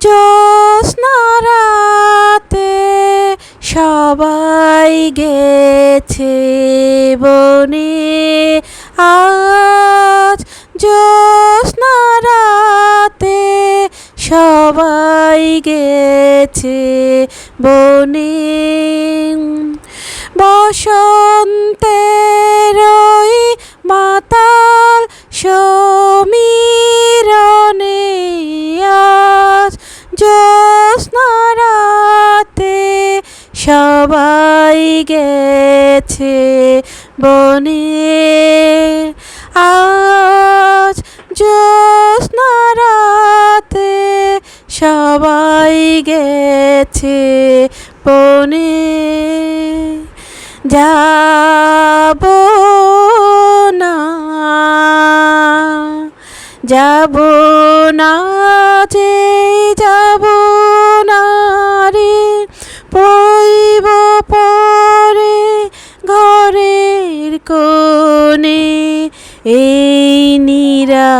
জ্যোৎস্না রাতে সবাই গেছে বনে, আজ জ্যোৎস্না রাতে সবাই গেছে বনে। বসন্তের ওই মাতাল সমীরণে আজ জ্যোৎস্না রাতে সবাই গেছে বনে, আজ জ্যোৎস্না রাতে সবাই গেছে বনে। যাব না, যাব না যে যাব না রে, পইব পরে ঘরের কোণে এই নিরা